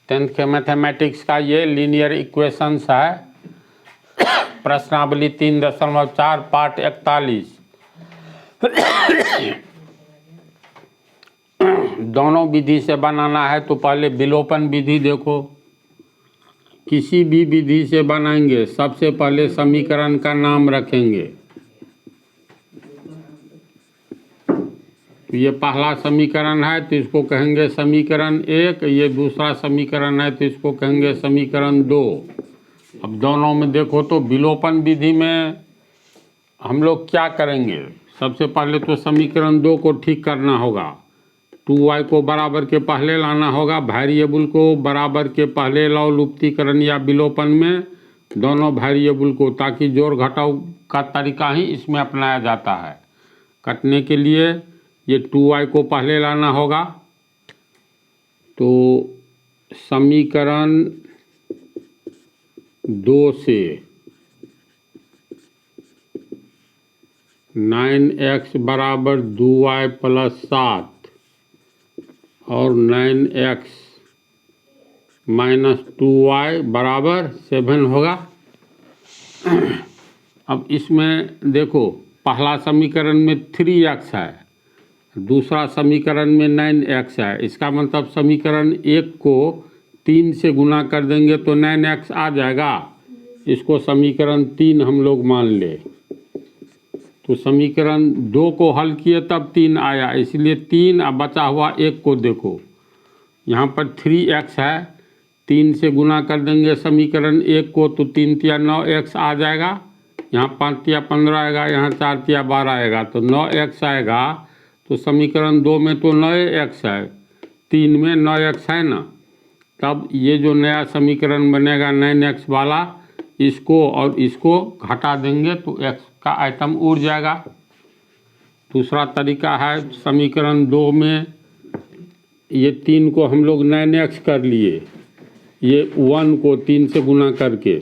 10th के mathematics का ये लीनियर इक्वेशंस है। प्रश्नावली 3.4 पार्ट 41। दोनों विधि से बनाना है तो पहले विलोपन विधि देखो। किसी भी विधि से बनाएंगे सबसे पहले समीकरण का नाम रखेंगे। ये पहला समीकरण है तो इसको कहेंगे समीकरण 1, ये दूसरा समीकरण है तो इसको कहेंगे समीकरण 2। अब दोनों में देखो तो विलोपन विधि में हम लोग क्या करेंगे, सबसे पहले तो समीकरण 2 को ठीक करना होगा। 2y को बराबर के पहले लाना होगा, वेरिएबल को बराबर के पहले लाओ लुप्तीकरण या विलोपन में दोनों वेरिएबल को, ताकि जोड़ घटाव का तरीका ही इसमें अपनाया जाता है। कटने के लिए ये 2y को पहले लाना होगा, तो समीकरण 2 से 9x बराबर 2y प्लस 7 और 9x माइनस 2y बराबर 7 होगा। अब इसमें देखो पहला समीकरण में 3x है, दूसरा समीकरण में 9x है। इसका मतलब समीकरण 1 को 3 से गुना कर देंगे तो 9x आ जाएगा। इसको समीकरण 3 हम लोग मान ले। तो समीकरण 2 को हल किए तब 3 आया, इसलिए 3। अब बचा हुआ 1 को देखो, यहाँ पर 3x है, 3 से गुना कर देंगे समीकरण 1 को तो 3 तिया 9x आ जाएगा। यहाँ 5 तिया 15 आएगा, यहाँ 4 तिया 12 आएगा तो 9x आएगा। तो समीकरण 2 में तो 9x है, 3 में 9x है ना। तब ये जो नया समीकरण बनेगा 9x वाला, इसको और इसको घटा देंगे तो x का आइटम उड़ जाएगा। दूसरा तरीका है समीकरण 2 में ये 3 को हम लोग 9x कर लिए, ये 1 को 3 से गुना करके।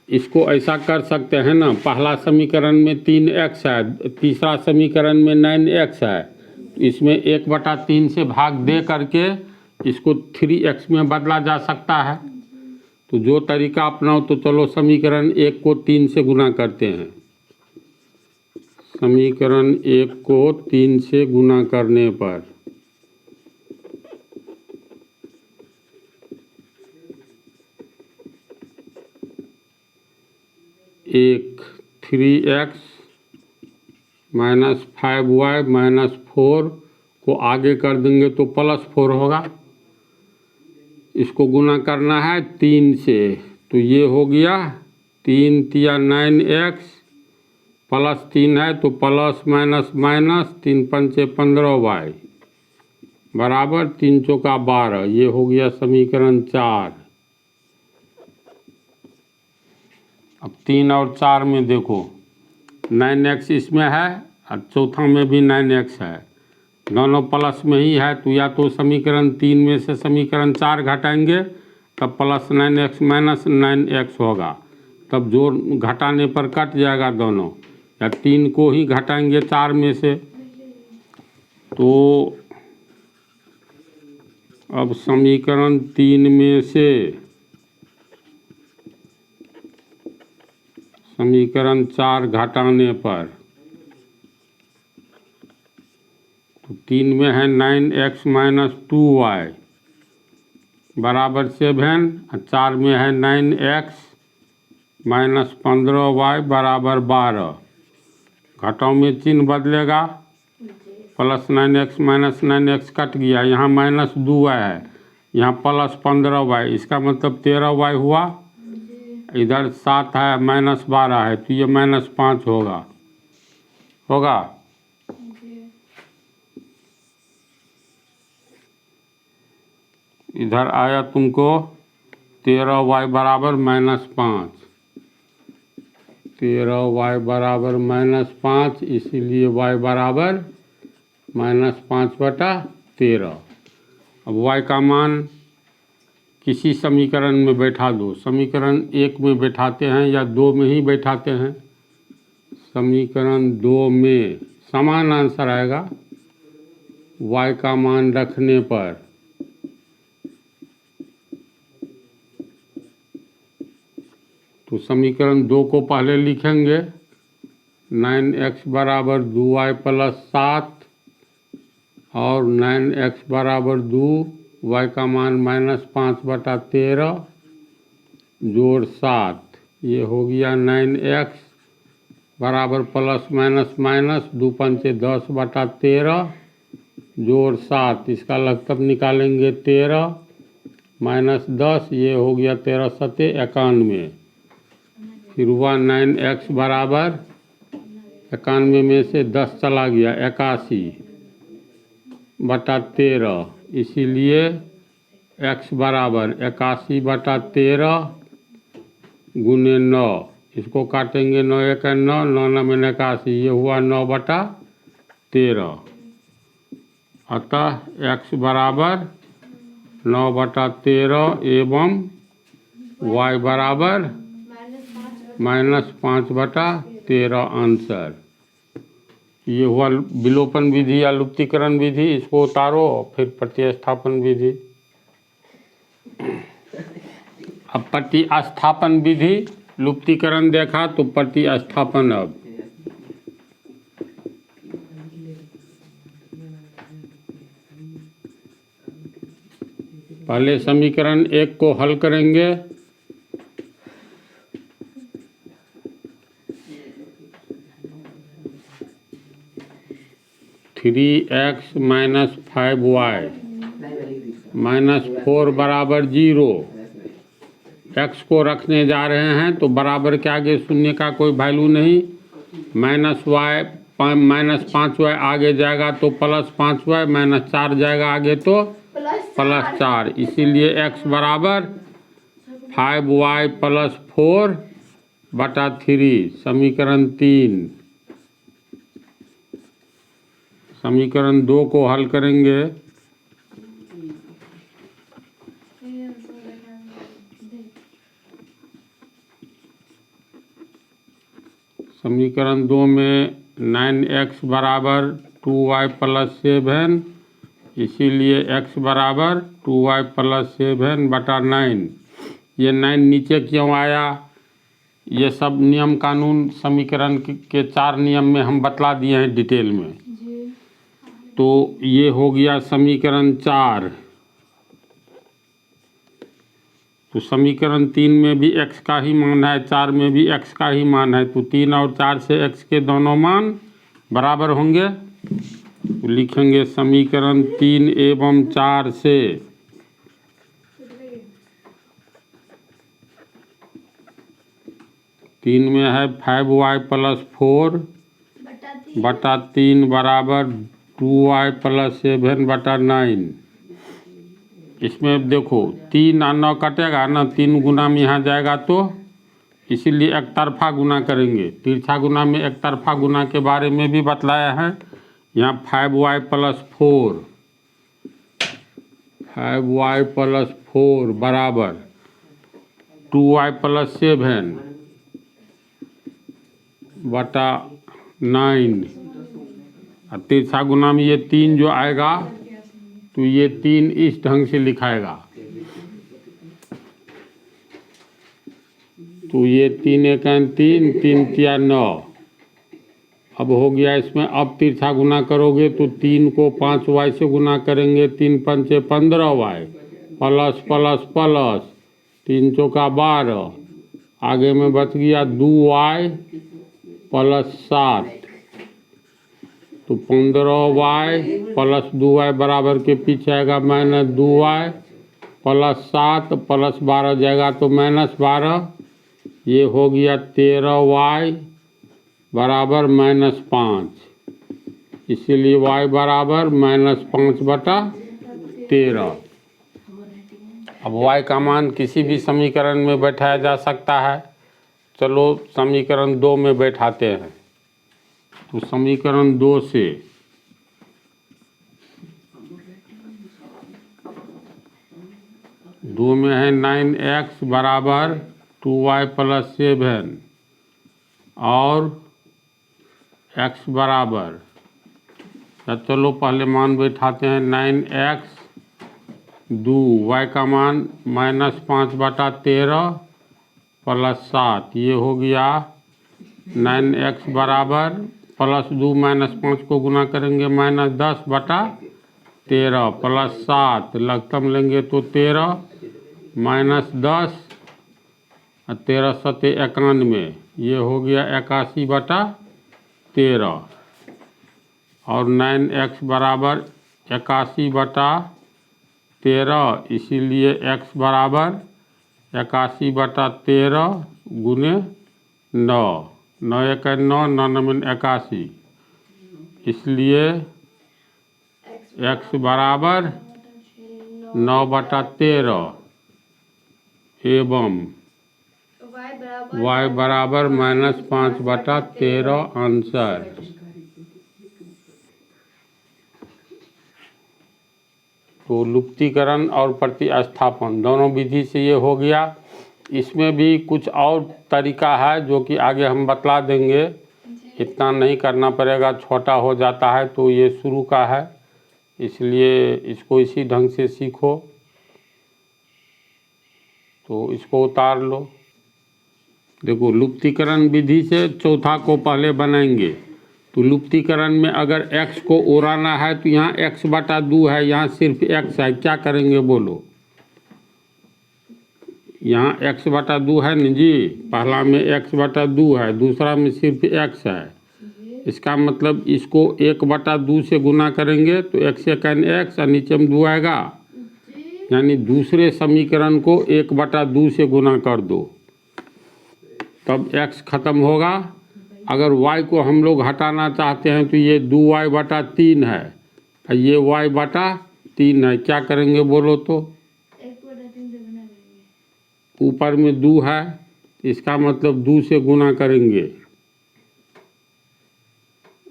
इसको ऐसा कर सकते हैं ना, पहला समीकरण में 3x है, तीसरा समीकरण में 9x है, इसमें 1/3 से भाग दे करके इसको 3x में बदला जा सकता है। तो जो तरीका अपनाओ तो चलो समीकरण 1 को 3 से गुना करते हैं। समीकरण 1 को 3 से गुना करने पर 3x माइनस 5y माइनस 4 को आगे कर देंगे तो +4 होगा। इसको गुना करना है 3 से, तो ये हो गया 3 तिया 9x प्लस 3 है तो प्लस माइनस माइनस 3 पंचे 15y बराबर 3 चौका 12। ये हो गया समीकरण 4। अब 3 और 4 में देखो 9x इसमें है और चौथा में भी 9x है, दोनों प्लस में ही है। तो या तो समीकरण 3 में से समीकरण 4 घटाएंगे तब प्लस 9x माइनस 9x होगा, तब जोड़ घटाने पर कट जाएगा दोनों। या 3 को ही घटाएंगे 4 में से। तो अब समीकरण 3 में से समीकरण 4 घटाने पर, तो 3 में है 9x माइनस 2y बराबर 7 और 4 में है 9x माइनस 15y बराबर 12। घटाव में चिन्ह बदलेगा, plus 9x minus 9x cut गया, यहाँ माइनस 2y है, यहाँ प्लस 15y, इसका मतलब 13y हुआ। इधर 7 है माइनस 12 है तो ये माइनस 5 होगा। इधर आया तुमको 13y बराबर माइनस 5, 13y बराबर माइनस 5, इसीलिए y बराबर माइनस 5/13। अब y का मान किसी समीकरण में बैठा दो, समीकरण 1 में बैठाते हैं या 2 में ही बैठाते हैं। समीकरण 2 में समान आंसर आएगा। y का मान रखने पर तो समीकरण 2 को पहले लिखेंगे 9x बराबर 2y प्लस 7 और 9x बराबर 2 y का मान -5/13 जोड़ 7, ये हो गया 9x बराबर प्लस माइनस माइनस 2 पंचे 10/13 जोड़ 7, इसका लघुत्तम निकालेंगे 13 माइनस 10, ये हो गया 13 सते 91। फिर हुआ 9x बराबर 91 में से 10 चला गया 81/13, इसीलिए x बराबर 81/13 गुने 9, इसको काटेंगे 9 1 9, 9 9 में 81, ये हुआ 9/13। अतः x बराबर 9/13 एवं y बराबर -5/13 आंसर। ये हुआ विलोपन विधि या लुप्तीकरण विधि, इसको उतारो फिर प्रतिस्थापन विधि। अब प्रतिस्थापन विधि, लुप्तीकरण देखा तो प्रतिस्थापन। अब पहले समीकरण 1 को हल करेंगे। (3x माइनस 5y माइनस 4 बराबर 0). x को रखने जा रहे हैं तो बराबर के आगे शून्य का कोई वैल्यू नहीं, -5y आगे जाएगा तो +5y, -4 जाएगा आगे तो +4, इसीलिए x बराबर 5y प्लस 4/3। समीकरण 3। समीकरण 2 को हल करेंगे। समीकरण 2 में 9x बराबर 2y प्लस 7, इसीलिए x बराबर 2y प्लस 7/9। ये 9 नीचे क्यों आया, ये सब नियम कानून समीकरण के 4 नियम में हम बतला दिए हैं डिटेल में। तो ये हो गया समीकरण 4। तो समीकरण 3 में भी x का ही मान है, 4 में भी x का ही मान है, तो 3 और 4 से x के दोनों मान बराबर होंगे। तो लिखेंगे समीकरण 3 एवं 4 से 3 में है 5y प्लस 4/3 बराबर 2y प्लस 7/9। इसमें देखो 3 और 9 कटेगा ना, 3 गुना में यहाँ जाएगा तो इसीलिए एक तरफा गुना करेंगे। तिरछा गुना में एक तरफा गुना के बारे में भी बतलाया है। यहाँ 5y प्लस 4 बराबर 2y प्लस 7/9, और तिरछा गुना में ये 3 जो आएगा तो ये 3 इस ढंग से लिखाएगा। तो ये 3 1 3, 3 3 9। अब हो गया इसमें, अब तिरछा गुना करोगे तो 3 को 5y से गुना करेंगे, 3 पंचे 15y प्लस प्लस प्लस 3 चौका 12, आगे में बच गया 2y प्लस 7, तो 15y प्लस 2y बराबर के पीछे आएगा -2y प्लस 7 प्लस 12 जाएगा तो -12, ये हो गया 13y बराबर -5, इसीलिए y बराबर -5/13। अब y का मान किसी भी समीकरण में बैठाया जा सकता है। चलो समीकरण 2 में बैठाते हैं। तो समीकरण 2 से दो में है 9x बराबर 2y प्लस 7 और x बराबर, चलो पहले मान बैठाते हैं 9x 2, y का मान -5/13 +7, ये हो गया 9x बराबर +2 -5 को गुना करेंगे -10 बटा 13 +7 लघुत्तम लेंगे तो 13 -10 और 13 सते 91, ये हो गया 81 बटा 13 और 9x बराबर 81 बटा 13, इसीलिए x बराबर 81 बटा 13 गुने 9, 9 1 9, 9 9 81, इसलिए x बराबर 9 बटा 13 एवं y बराबर -5 बटा 13 आंसर। तो लुप्तीकरण और प्रतिस्थापन दोनों विधि से ये हो गया। इसमें भी कुछ और तरीका है जो कि आगे हम बतला देंगे, इतना नहीं करना पड़ेगा, छोटा हो जाता है तो ये शुरू का है, इसलिए इसको इसी ढंग से सीखो। तो इसको उतार लो। देखो लुप्तीकरण विधि से चौथा को पहले बनाएंगे। तो लुप्तीकरण में अगर x को उड़ाना है तो यहाँ x बटा 2 है, यहाँ सिर्फ x है, क्या करेंगे बोलो? यहाँ x बटा 2 है न जी, पहला में x बटा 2 है, दूसरा में सिर्फ x है। इसका मतलब इसको 1 बटा 2 से गुना करेंगे तो x सेकंड x और नीचे में 2 आएगा, यानी दूसरे समीकरण को 1 बटा 2 से गुना कर दो, तब x खत्म होगा। अगर y को हम लोग हटाना चाहते हैं तो ये 2y बटा 3 है और ये y बटा 3 है, क्या करेंगे बोलो? तो ऊपर में 2 है, इसका मतलब 2 से गुना करेंगे,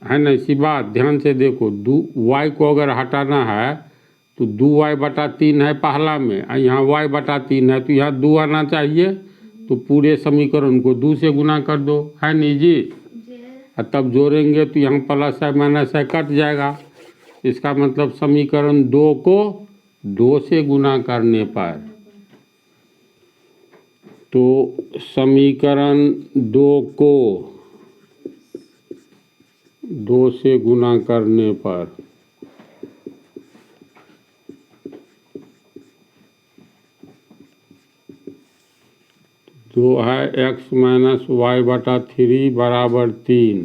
है ना? इसी बात ध्यान से देखो, y को अगर हटाना है तो 2y बटा 3 है पहला में और यहाँ y बटा 3 है, तो यहाँ 2 आना चाहिए, तो पूरे समीकरण को 2 से गुना कर दो, है नहीं जी? और तब जोड़ेंगे तो यहाँ प्लस है माइनस है कट जाएगा। इसका मतलब समीकरण 2 को 2 से गुना करने पर, तो समीकरण 2 को 2 से गुना करने पर जो है x माइनस वाई बटा 3 बराबर 3,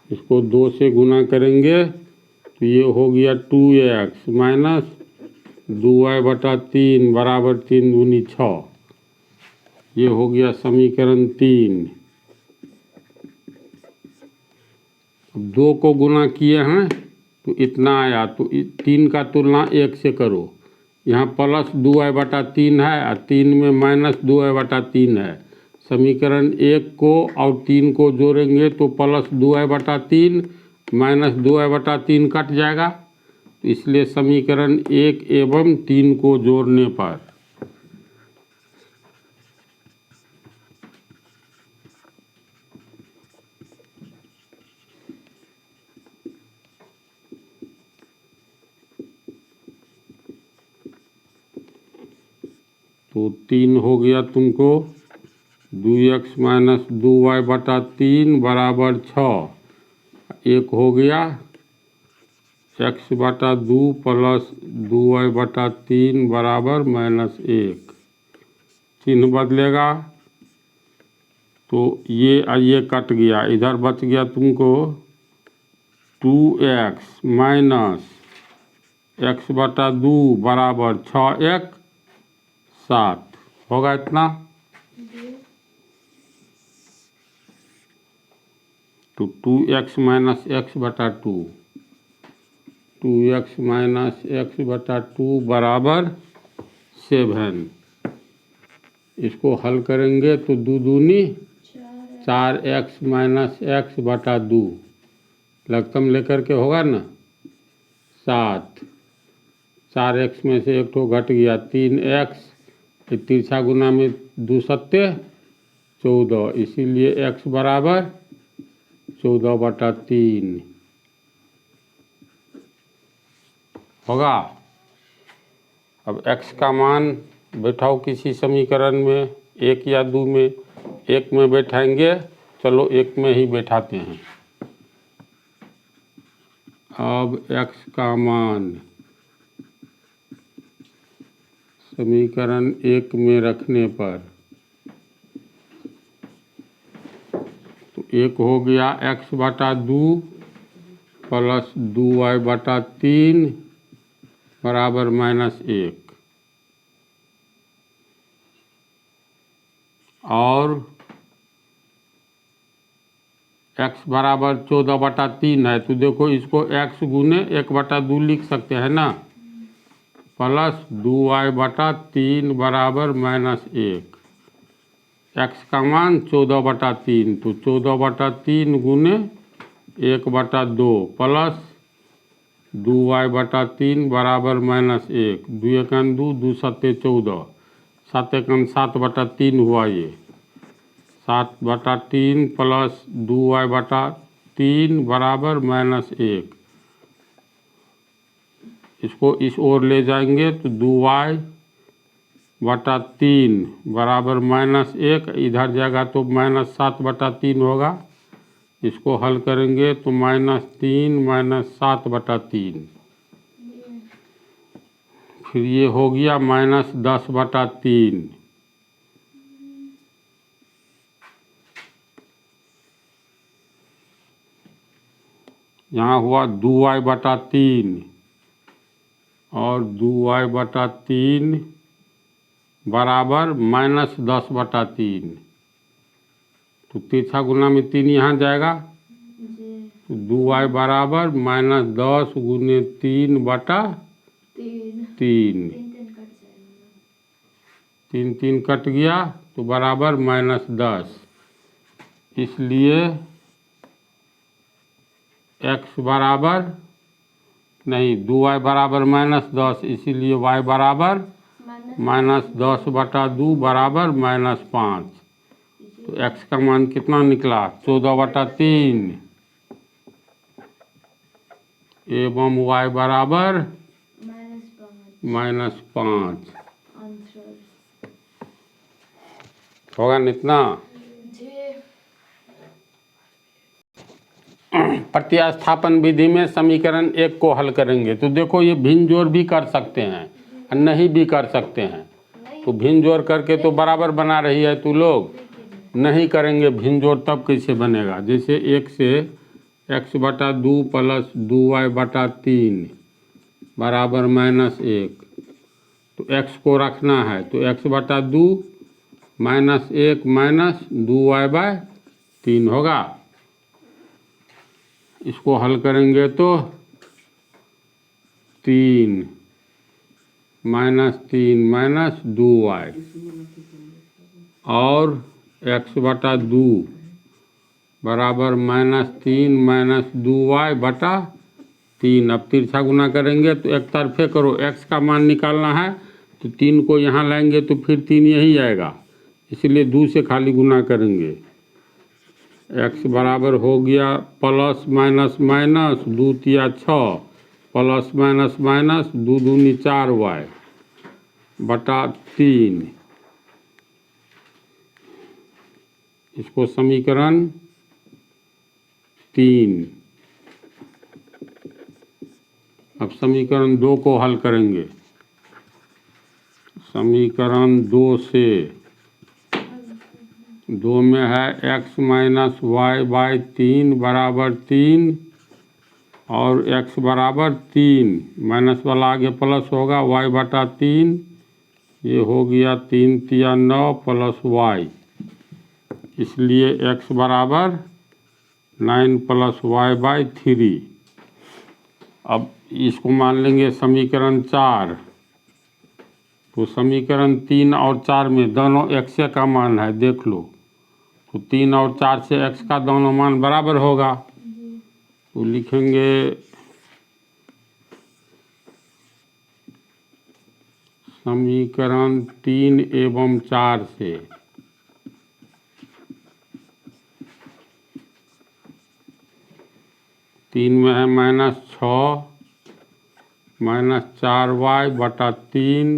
इसको 2 से गुना करेंगे तो ये हो गया 2x माइनस 2y बटा 3 बराबर 3 दूनी 6, ये हो गया समीकरण 3। अब 2 को गुना किए हैं तो इतना आया, तो 3 का तुलना 1 से करो, यहाँ प्लस 2y बटा 3 है और 3 में माइनस 2y बटा 3 है। समीकरण 1 को और 3 को जोड़ेंगे तो प्लस 2y बटा 3 माइनस 2y बटा 3 कट जाएगा, तो इसलिए समीकरण 1 एवं 3 को जोड़ने पर तो 3 हो गया तुमको 2x माइनस 2y बटा 3 बराबर 6, एक हो गया x बटा 2 प्लस 2y बटा 3 बराबर -1, चिन्ह बदलेगा तो ये कट गया, इधर बच गया तुमको 2x माइनस x बटा 2 बराबर 6 7, होगा इतना। तो 2x माइनस x बटा 2, 2x माइनस x बटा 2 बराबर 7, इसको हल करेंगे तो 2 दूनी 4x माइनस x बटा 2, लघुत्तम लेकर के होगा ना 7, 4x में से एक तो घट गया 3x, तिरछा गुना में 2 सत्ते 14, इसीलिए x बराबर 14 बटा 3 होगा। अब x का मान बैठाओ किसी समीकरण में, एक या दो में, एक में बैठाएंगे, चलो एक में ही बैठाते हैं। अब x का मान समीकरण 1 में रखने पर तो एक हो गया x बटा 2 प्लस 2y बटा 3 बराबर -1, और x बराबर 14 बटा 3 है, तो देखो इसको x गुने 1 बटा 2 लिख सकते हैं ना, प्लस 2y बटा 3 बराबर -1। x का मान 14 बटा 3, तो 14 बटा 3 गुने 1 बटा 2 प्लस 2y बटा 3 बराबर -1। 2 एकम 2, 2 सत्ते 14, 7 एकम 7 बटा 3 हुआ ये, 7 बटा 3 प्लस 2y बटा 3 बराबर -1। इसको इस ओर ले जाएंगे तो 2y बटा 3 बराबर -1, इधर जाएगा तो -7 बटा 3 होगा। इसको हल करेंगे तो -3 -7 बटा 3, फिर ये हो गया -10 बटा 3। यहाँ हुआ 2y बटा 3 और 2y बटा 3 बराबर -10 बटा 3, तो तिरछा गुना में 3 यहाँ जाएगा, तो 2y बराबर -10 गुने 3 बटा 3, 3 3 कट गया तो बराबर -10। इसलिए x बराबर नहीं, 2y बराबर -10, इसीलिए y बराबर -10 बटा 2 बराबर -5। तो x का मान कितना निकला? 14 बटा 3 एवं y बराबर -5 होगा इतना। प्रतिस्थापन विधि में समीकरण 1 को हल करेंगे तो देखो ये भिन्न जोड़ भी कर सकते हैं और नहीं भी कर सकते हैं, तो भिन्न जोड़ करके तो बराबर बना रही है, तू लोग नहीं करेंगे भिन्न जोड़ तब कैसे बनेगा? जैसे 1 से x बटा 2 प्लस 2y बटा 3 बराबर -1, तो x को रखना है, तो x बटा 2 -1 माइनस 2y बाय 3 होगा। इसको हल करेंगे तो 3 माइनस 2y और x बटा 2 बराबर -3 माइनस 2y बटा 3। अब तिरछा गुना करेंगे तो एक तरफे करो, x का मान निकालना है तो 3 को यहाँ लाएंगे तो फिर 3 यही आएगा, इसलिए 2 से खाली गुना करेंगे। x बराबर हो गया प्लस माइनस माइनस 2 तिया 6 प्लस माइनस माइनस 2 दूनी 4y बटा 3। इसको समीकरण 3। अब समीकरण 2 को हल करेंगे। समीकरण 2 से 2 में है x माइनस वाई बाई 3 बराबर 3 और x बराबर 3, माइनस वाला आगे प्लस होगा, y बटा 3, ये हो गया 3 तिया 9 प्लस y, इसलिए x बराबर 9 प्लस वाई बाई 3। अब इसको मान लेंगे समीकरण 4, तो समीकरण 3 और 4 में दोनों x का मान है, देख लो, तो 3 और 4 से x का दोनों मान बराबर होगा, तो लिखेंगे समीकरण 3 एवं 4 से 3 में है -6 माइनस 4y बटा 3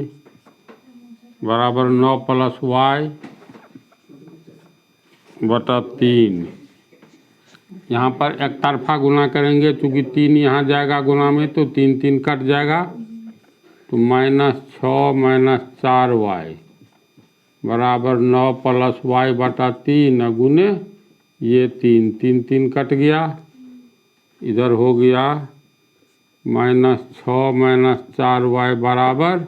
बराबर 9 प्लस y बटा 3। यहाँ पर एक तरफा गुना करेंगे, चूँकि 3 यहाँ जाएगा गुना में तो 3 3 कट जाएगा, तो -6 - 4y बराबर 9 + y बटा 3 गुने ये 3 3 3 कट गया, इधर हो गया -6 - 4y बराबर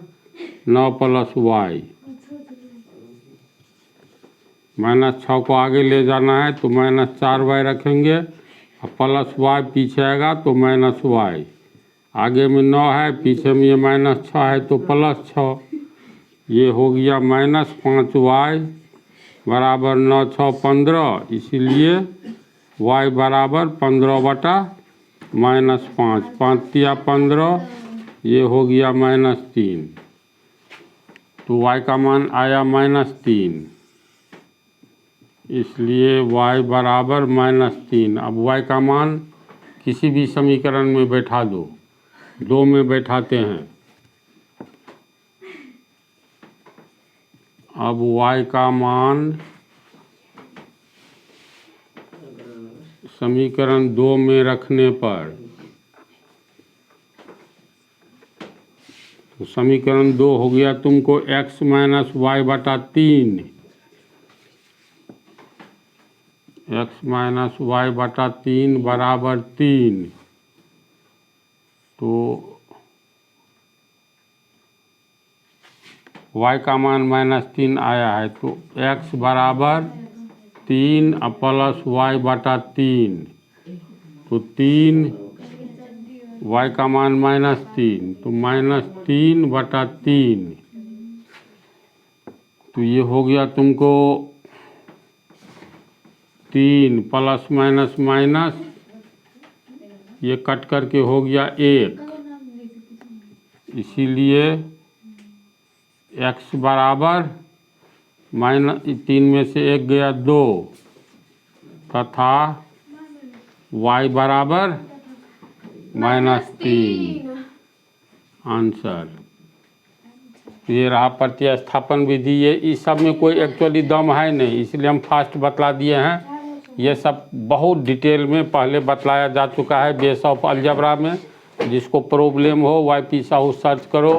9 + y। -6 को आगे ले जाना है तो -4y रखेंगे, प्लस y पीछे आएगा तो -y। आगे में 9 है, पीछे में ये -6 है तो +6। ये हो गया -5y बराबर 9 6 15, इसीलिए y बराबर 15 बटा -5। 5 तिया 15, ये हो गया -3, तो y का मान आया -3, इसलिए y बराबर -3। अब y का मान किसी भी समीकरण में बैठा दो, 2 में बैठाते हैं। अब y का मान समीकरण 2 में रखने पर, तो समीकरण 2 हो गया तुमको x - y बटा 3, x - y बटा 3 बराबर 3। तो y का मान -3 आया है, तो x बराबर 3 + y बटा 3, तो 3, y का मान -3, तो -3 बटा 3। तो ये हो गया तुमको 3 प्लस माइनस माइनस, ये कट करके हो गया 1, इसीलिए x बराबर -3 में से 1 गया 2, तथा y बराबर -3। आंसर ये रहा प्रतिस्थापन विधि। ये इस सब में कोई एक्चुअली दम है नहीं, इसलिए हम फास्ट बतला दिए हैं। ये सब बहुत डिटेल में पहले बतलाया जा चुका है बेस ऑफ अलजेब्रा में। जिसको प्रॉब्लम हो YP साहू सर्च करो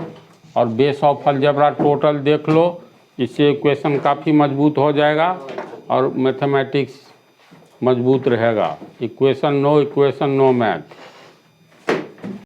और बेस ऑफ अलजेब्रा टोटल देख लो, इससे इक्वेशन काफ़ी मजबूत हो जाएगा और मैथमेटिक्स मजबूत रहेगा। Equation no math.